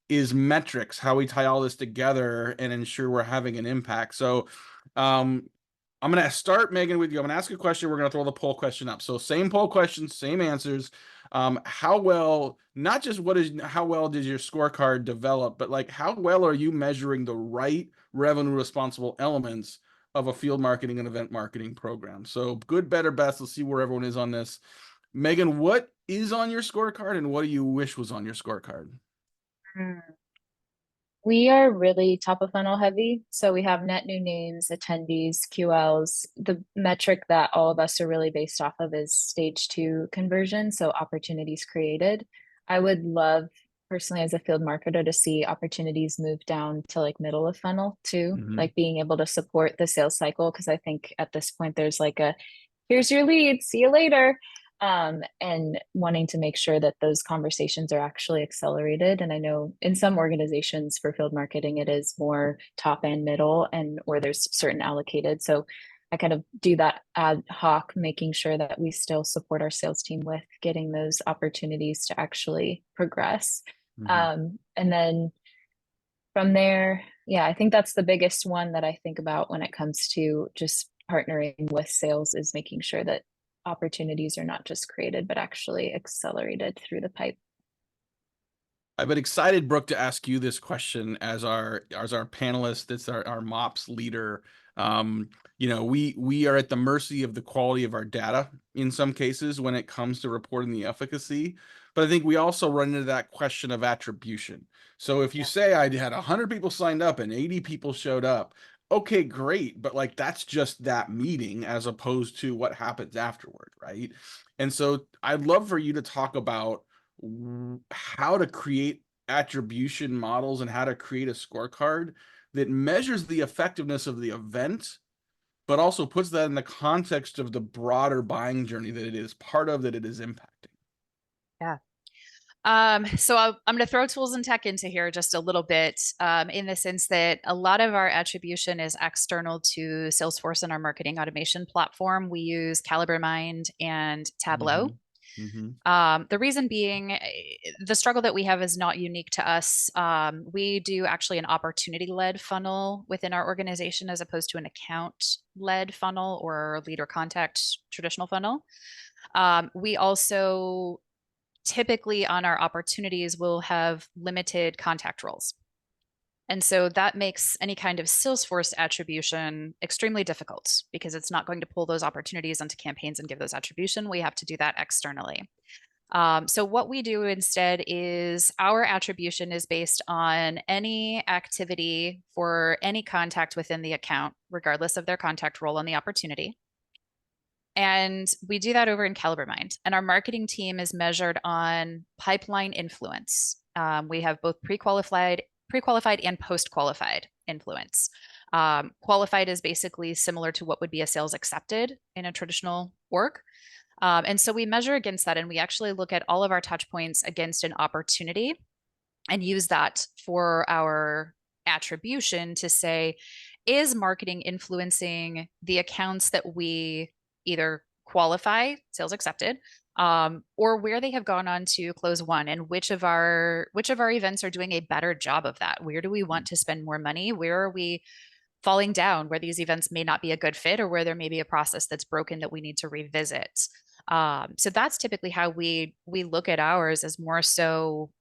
is metrics, how we tie all this together and ensure we're having an impact. So I'm going to start, Megan, with you. I'm going to ask a question. We're going to throw the poll question up. So same poll question, same answers. How well, not just how well did your scorecard develop, but like how well are you measuring the right revenue responsible elements of a field marketing and event marketing program? So good, better, best. Let's see where everyone is on this. Megan, what is on your scorecard and what do you wish was on your scorecard? We are really top of funnel heavy. So we have net new names, attendees, QLs. The metric that all of us are really based off of is stage 2 conversion. So opportunities created. I would love personally as a field marketer to see opportunities move down to like middle of funnel too, like being able to support the sales cycle. Cause I think at this point there's like here's your lead, see you later. And wanting to make sure that those conversations are actually accelerated. And I know in some organizations for field marketing, it is more top and middle or there's certain allocated. So I kind of do that ad hoc, making sure that we still support our sales team with getting those opportunities to actually progress. And then from there, yeah, I think that's the biggest one that I think about when it comes to just partnering with sales is making sure that opportunities are not just created, but actually accelerated through the pipe. I've been excited, Brooke, to ask you this question as our panelist. That's our MOPS leader. We are at the mercy of the quality of our data in some cases when it comes to reporting the efficacy. But I think we also run into that question of attribution. So if you say I had 100 people signed up and 80 people showed up, okay, great. But like, that's just that meeting as opposed to what happens afterward, right? And so I'd love for you to talk about how to create attribution models and how to create a scorecard that measures the effectiveness of the event, but also puts that in the context of the broader buying journey that it is part of, that it is impacting. Yeah. So I'm going to throw tools and tech into here just a little bit, in the sense that a lot of our attribution is external to Salesforce and our marketing automation platform. We use Caliber Mind and Tableau. The reason being, the struggle that we have is not unique to us. We do actually an opportunity-led funnel within our organization as opposed to an account-led funnel or leader contact traditional funnel. We also typically on our opportunities will have limited contact roles. And so that makes any kind of Salesforce attribution extremely difficult because it's not going to pull those opportunities onto campaigns and give those attribution. We have to do that externally. So what we do instead is our attribution is based on any activity for any contact within the account, regardless of their contact role on the opportunity. And we do that over in Caliber Mind. And our marketing team is measured on pipeline influence. We have both pre-qualified and post-qualified influence. Qualified is basically similar to what would be a sales accepted in a traditional org. And so we measure against that, and we actually look at all of our touch points against an opportunity and use that for our attribution to say, is marketing influencing the accounts that we either qualify, sales accepted, or where they have gone on to close one, and which of our events are doing a better job of that. Where do we want to spend more money? Where are we falling down, where these events may not be a good fit, or where there may be a process that's broken that we need to revisit. So that's typically how we look at ours, as more so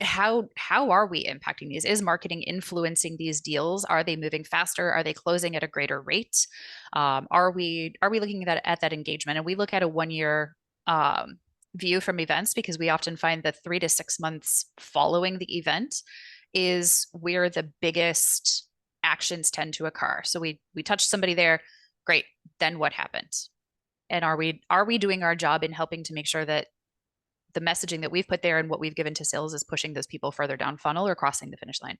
how are we impacting these? Is marketing influencing these deals? Are they moving faster? Are they closing at a greater rate? Are we looking at that engagement? And we look at a 1 year view from events, because we often find that 3 to 6 months following the event is where the biggest actions tend to occur. So we touch somebody there, great. Then what happens? And are we doing our job in helping to make sure that the messaging that we've put there and what we've given to sales is pushing those people further down funnel or crossing the finish line?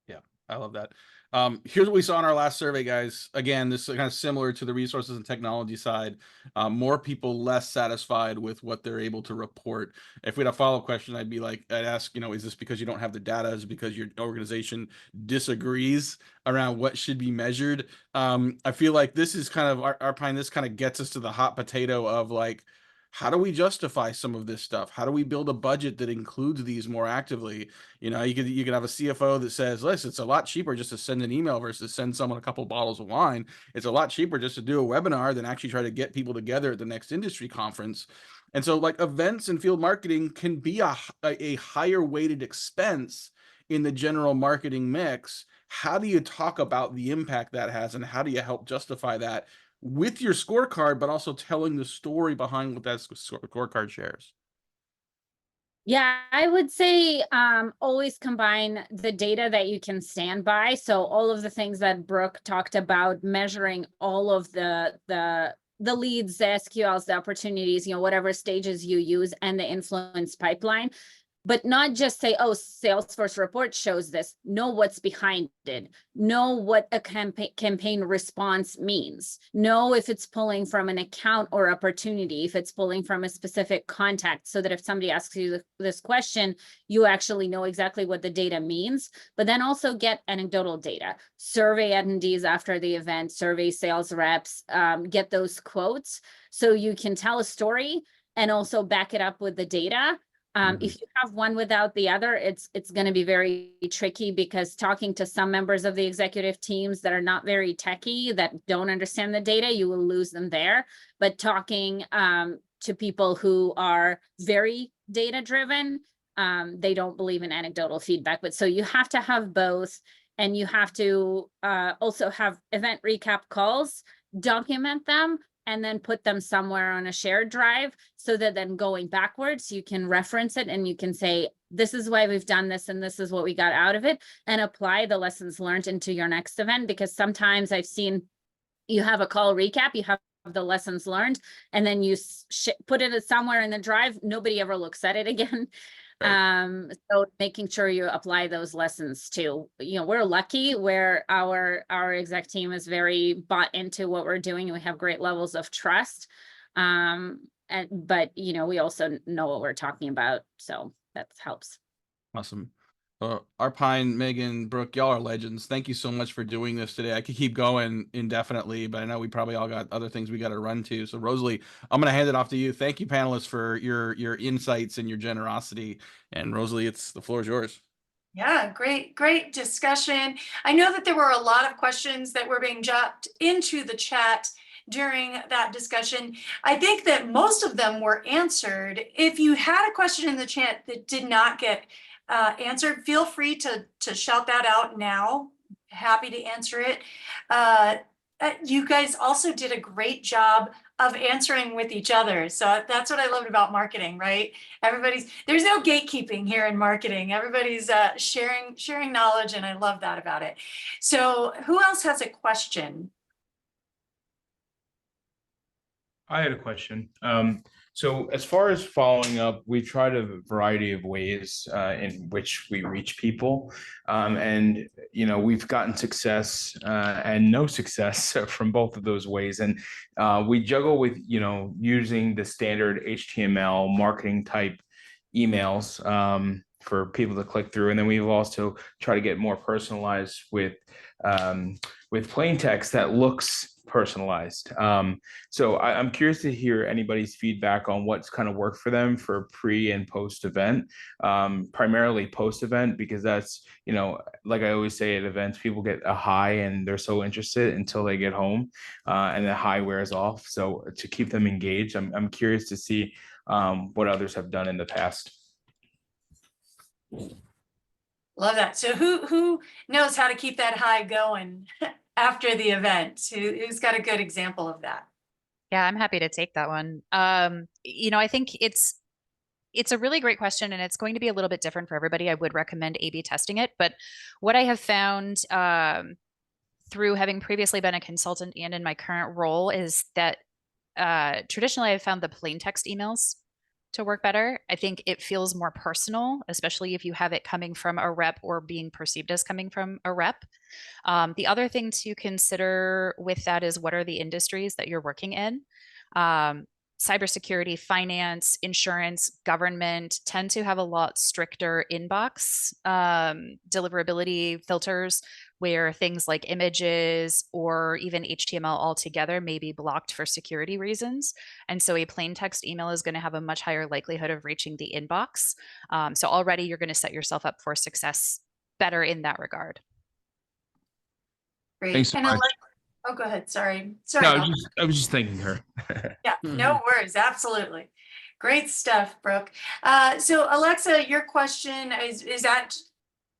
Yeah, I love that. Here's what we saw in our last survey, guys. Again, this is kind of similar to the resources and technology side. More people less satisfied with what they're able to report. If we had a follow-up question, I'd ask, is this because you don't have the data? Is it because your organization disagrees around what should be measured? I feel like this is kind of Arpine, this kind of gets us to the hot potato of like, how do we justify some of this stuff? How do we build a budget that includes these more actively? You could have a CFO that says, listen, it's a lot cheaper just to send an email versus send someone a couple bottles of wine. It's a lot cheaper just to do a webinar than actually try to get people together at the next industry conference. And so like events and field marketing can be a higher weighted expense in the general marketing mix. How do you talk about the impact that has, and how do you help justify that with your scorecard, but also telling the story behind what that scorecard shares? Yeah, I would say always combine the data that you can stand by. So all of the things that Brooke talked about, measuring all of the leads, the SQLs, the opportunities, whatever stages you use, and the influence pipeline. But not just say, oh, Salesforce report shows this. Know what's behind it. Know what a campaign response means. Know if it's pulling from an account or opportunity, if it's pulling from a specific contact, so that if somebody asks you this question, you actually know exactly what the data means. But then also get anecdotal data. Survey attendees after the event, survey sales reps, get those quotes so you can tell a story and also back it up with the data. If you have one without the other, it's going to be very tricky, because talking to some members of the executive teams that are not very techy, that don't understand the data, you will lose them there. But talking to people who are very data driven, they don't believe in anecdotal feedback. But so you have to have both, and you have to also have event recap calls, document them, and then put them somewhere on a shared drive, so that then going backwards, you can reference it and you can say, this is why we've done this and this is what we got out of it, and apply the lessons learned into your next event. Because sometimes I've seen you have a call recap, you have the lessons learned, and then you put it somewhere in the drive, nobody ever looks at it again. So making sure you apply those lessons too. We're lucky where our exec team is very bought into what we're doing. We have great levels of trust. But we also know what we're talking about. So that helps. Awesome. Arpine, Megan, Brooke, y'all are legends. Thank you so much for doing this today. I could keep going indefinitely, but I know we probably all got other things we got to run to. So Rosalie, I'm going to hand it off to you. Thank you, panelists, for your insights and your generosity. And Rosalie, the floor is yours. Yeah, great discussion. I know that there were a lot of questions that were being dropped into the chat during that discussion. I think that most of them were answered. If you had a question in the chat that did not get answered, feel free to shout that out now. Happy to answer it. You guys also did a great job of answering with each other. So that's what I loved about marketing, right? There's no gatekeeping here in marketing. Everybody's sharing knowledge, and I love that about it. So who else has a question? I had a question. So as far as following up, we tried a variety of ways in which we reach people. And, we've gotten success and no success from both of those ways. And we juggle with, using the standard HTML marketing type emails for people to click through. And then we've also tried to get more personalized with plain text that looks personalized. So I'm curious to hear anybody's feedback on what's kind of worked for them for pre and post event, primarily post event, because that's, you know, like I always say at events, people get a high and they're so interested until they get home, and the high wears off. So to keep them engaged, I'm curious to see what others have done in the past. Love that. So who knows how to keep that high going after the event? Who's got a good example of that? Yeah, I'm happy to take that one. You know, I think it's a really great question, and it's going to be a little bit different for everybody. I would recommend A/B testing it, but what I have found through having previously been a consultant and in my current role is that traditionally I've found the plain text emails to work better. I think it feels more personal, especially if you have it coming from a rep or being perceived as coming from a rep. The other thing to consider with that is what are the industries that you're working in? Cybersecurity, finance, insurance, government tend to have a lot stricter inbox deliverability filters, where things like images or even HTML altogether may be blocked for security reasons. And so a plain text email is going to have a much higher likelihood of reaching the inbox. So already you're going to set yourself up for success better in that regard. Great. Thanks so And much. oh, go ahead. Sorry. No, Bob. I was just thanking her. Yeah, no worries. Absolutely. Great stuff, Brooke. So Alexa, your question is that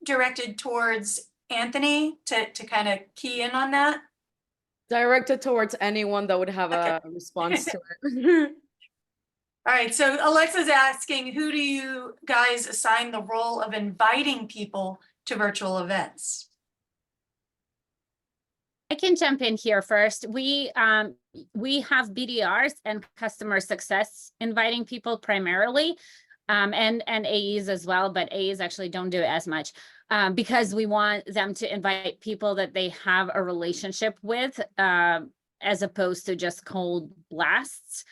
directed towards Anthony to kind of key in on that? Directed towards anyone that would have a response to it. All right. So Alexa's asking, who do you guys assign the role of inviting people to virtual events? I can jump in here first. We have BDRs and customer success inviting people primarily, and AEs as well, but AEs actually don't do it as much because we want them to invite people that they have a relationship with, as opposed to just cold blasts.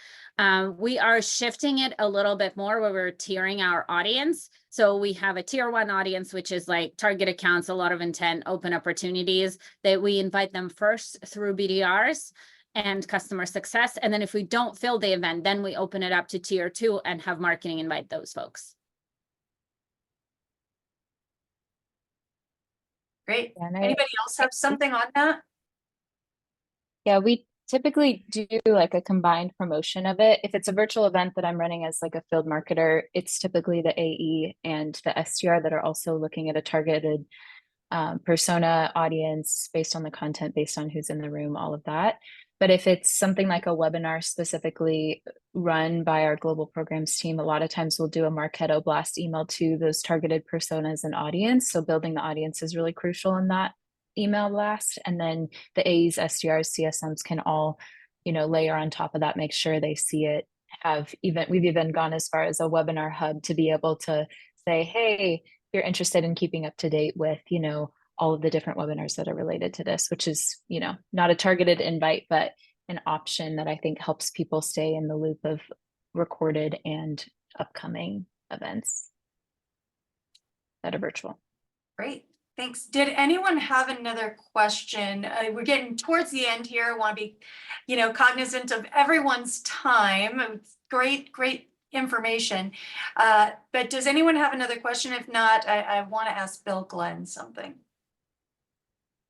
We are shifting it a little bit more where we're tiering our audience. So we have a tier 1 audience, which is like target accounts, a lot of intent, open opportunities, that we invite them first through BDRs and customer success. And then if we don't fill the event, then we open it up to tier 2 and have marketing invite those folks. Great. Yeah, Anybody else have something on that? Yeah, we typically do like a combined promotion of it. If it's a virtual event that I'm running as like a field marketer, it's typically the AE and the SDR that are also looking at a targeted persona audience based on the content, based on who's in the room, all of that. But if it's something like a webinar specifically run by our global programs team, a lot of times we'll do a Marketo blast email to those targeted personas and audience. So building the audience is really crucial in that email blast. And then the AEs, SDRs, CSMs can all, you know, layer on top of that, make sure they see it. We've even gone as far as a webinar hub to be able to say, hey, if you're interested in keeping up to date with, you know, all of the different webinars that are related to this, which is, you know, not a targeted invite, but an option that I think helps people stay in the loop of recorded and upcoming events that are virtual. Great. Thanks. Did anyone have another question? We're getting towards the end here. I want to be, you know, cognizant of everyone's time. It's great information. But does anyone have another question? If not, I want to ask Bill Glenn something.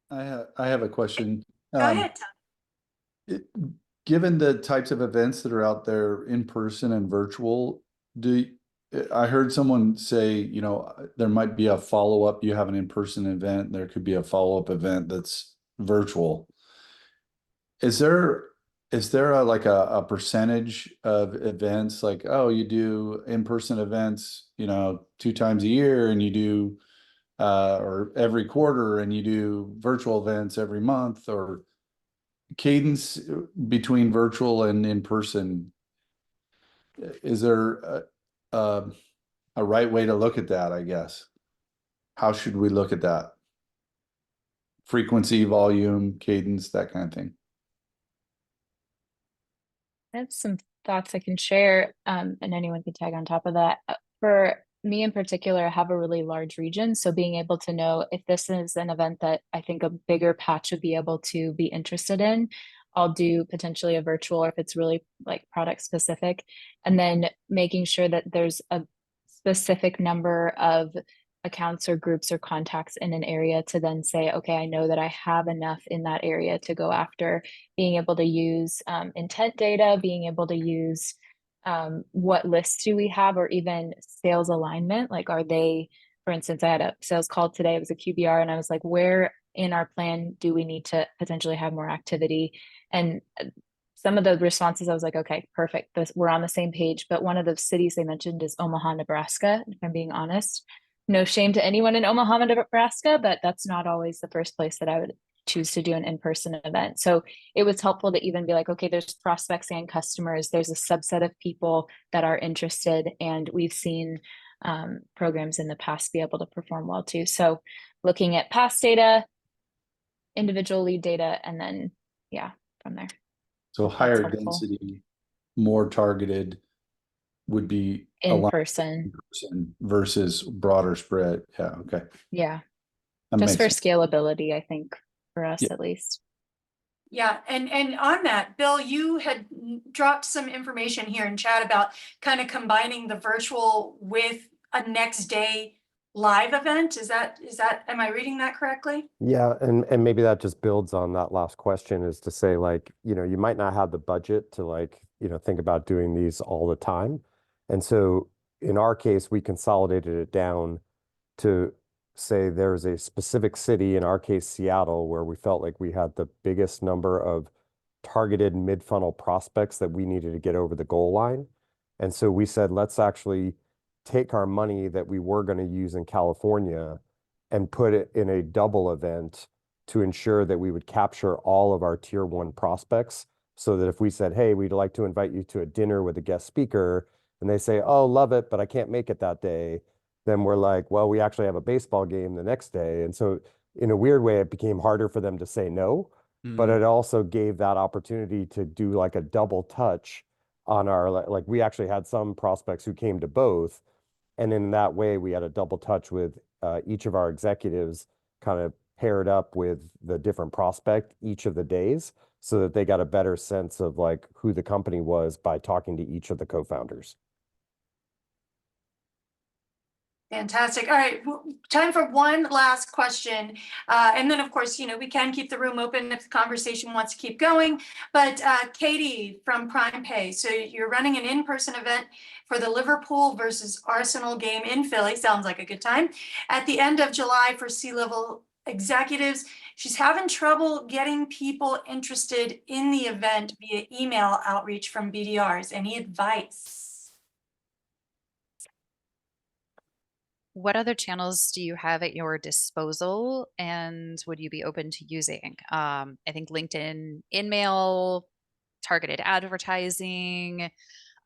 I have a question. Go ahead, Tom. Given the types of events that are out there in person and virtual, I heard someone say, you know, there might be a follow-up. You have an in-person event. There could be a follow-up event that's virtual. Is there a percentage of events like, oh, you do in-person events, you know, 2 times a year, and you do or every quarter, and you do virtual events every month, or cadence between virtual and in-person? Is there a right way to look at that, I guess? How should we look at that? Frequency, volume, cadence, that kind of thing. I have some thoughts I can share, and anyone can tag on top of that. For me in particular, I have a really large region, so being able to know if this is an event that I think a bigger patch would be able to be interested in, I'll do potentially a virtual, or if it's really like product specific, and then making sure that there's a specific number of accounts or groups or contacts in an area to then say, okay, I know that I have enough in that area to go after. Being able to use intent data, being able to use what lists do we have, or even sales alignment. Like, are they, for instance, I had a sales call today, it was a QBR, and I was like, where in our plan do we need to potentially have more activity? And some of the responses, I was like, okay, perfect. We're on the same page. But one of the cities they mentioned is Omaha, Nebraska, if I'm being honest. No shame to anyone in Omaha, Nebraska, but that's not always the first place that I would choose to do an in-person event. So it was helpful to even be like, okay, there's prospects and customers. There's a subset of people that are interested, and we've seen programs in the past be able to perform well too. So looking at past data, individual lead data, and then, yeah, from there. So higher density, more targeted would be in person versus broader spread. Yeah. Okay. Yeah. That Just for makes sense. scalability, I think, for us at least. Yeah, and on that, Bill, you had dropped some information here in chat about kind of combining the virtual with a next day live event. Is that, am I reading that correctly? Yeah, and maybe that just builds on that last question, is to say, like, you know, you might not have the budget to, like, you know, think about doing these all the time. And so in our case, we consolidated it down to say there's a specific city, in our case, Seattle, where we felt like we had the biggest number of targeted mid-funnel prospects that we needed to get over the goal line. And so we said, let's actually take our money that we were going to use in California and put it in a double event to ensure that we would capture all of our tier 1 prospects, so that if we said, hey, we'd like to invite you to a dinner with a guest speaker, and they say, oh, love it, but I can't make it that day, then we're like, well, we actually have a baseball game the next day. And so in a weird way, it became harder for them to say no, but it also gave that opportunity to do like a double touch on our, like, we actually had some prospects who came to both. And in that way, we had a double touch with each of our executives, kind of paired up with the different prospect each of the days, so that they got a better sense of like who the company was by talking to each of the co-founders. Fantastic. All right, time for one last question. And then, of course, you know, we can keep the room open if the conversation wants to keep going. But Katie from Prime Pay, so you're running an in-person event for the Liverpool versus Arsenal game in Philly. Sounds like a good time. At the end of July for C-level executives. She's having trouble getting people interested in the event via email outreach from BDRs. Any advice? What other channels do you have at your disposal, and would you be open to using? I think LinkedIn, InMail, targeted advertising,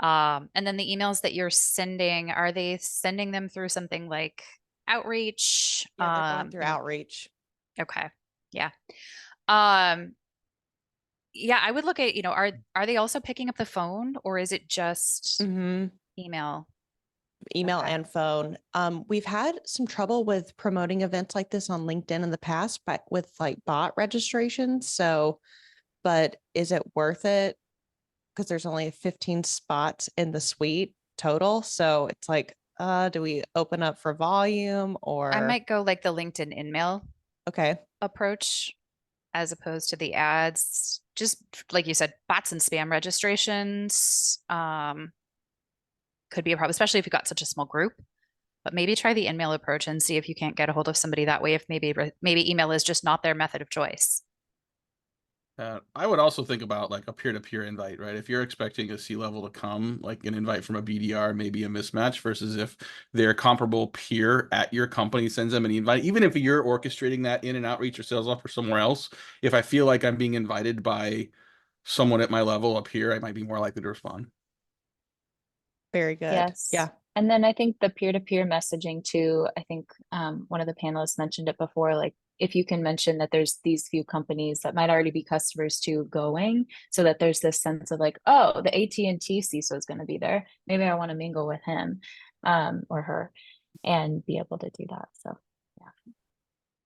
and then the emails that you're sending, are they sending them through something like Outreach? Yeah, they're going through Outreach. Okay. Yeah. Yeah, I would look at, you know, are they also picking up the phone, or is it just email? Email and phone. We've had some trouble with promoting events like this on LinkedIn in the past, but with like bot registrations. So, but is it worth it? Because there's only 15 spots in the suite total. So it's like, do we open up for volume, or? I might go like the LinkedIn InMail approach as opposed to the ads. Just like you said, bots and spam registrations could be a problem, especially if you've got such a small group. But maybe try the InMail approach and see if you can't get a hold of somebody that way, if maybe email is just not their method of choice. I would also think about like a peer-to-peer invite, right? If you're expecting a C-level to come, like an invite from a BDR may be a mismatch, versus if their comparable peer at your company sends them an invite, even if you're orchestrating that in an Outreach or sales off or somewhere else. If I feel like I'm being invited by someone at my level up here, I might be more likely to respond. Very good. Yes. Yeah. And then I think the peer-to-peer messaging too, I think one of the panelists mentioned it before, like if you can mention that there's these few companies that might already be customers too going, so that there's this sense of like, oh, the AT&T CISO is going to be there. Maybe I want to mingle with him or her and be able to do that. So, yeah.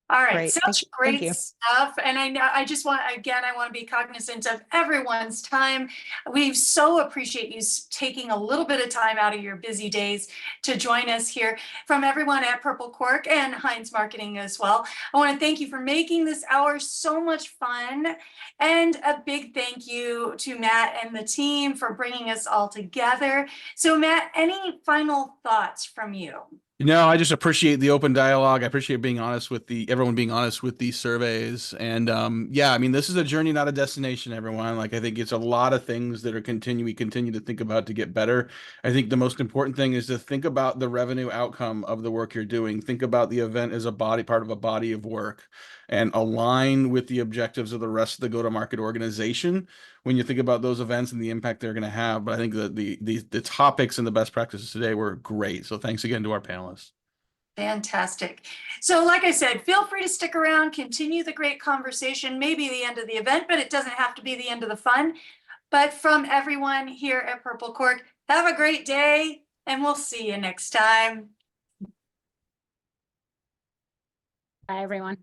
All right, Great. such Thank great you. stuff. And I know, I just want, again, I want to be cognizant of everyone's time. We so appreciate you taking a little bit of time out of your busy days to join us here. From everyone at Purple Cork and Heinz Marketing as well, I want to thank you for making this hour so much fun. And a big thank you to Matt and the team for bringing us all together. So Matt, any final thoughts from you? No, I just appreciate the open dialogue. I appreciate being honest with everyone being honest with these surveys. And yeah, I mean, this is a journey, not a destination, everyone. Like, I think it's a lot of things that we continue to think about to get better. I think the most important thing is to think about the revenue outcome of the work you're doing. Think about the event as part of a body of work, and align with the objectives of the rest of the go-to-market organization when you think about those events and the impact they're going to have. But I think that the topics and the best practices today were great. So thanks again to our panelists. Fantastic. So like I said, feel free to stick around, continue the great conversation, maybe the end of the event, but it doesn't have to be the end of the fun. But from everyone here at Purple Cork, have a great day, and we'll see you next time. Bye, everyone.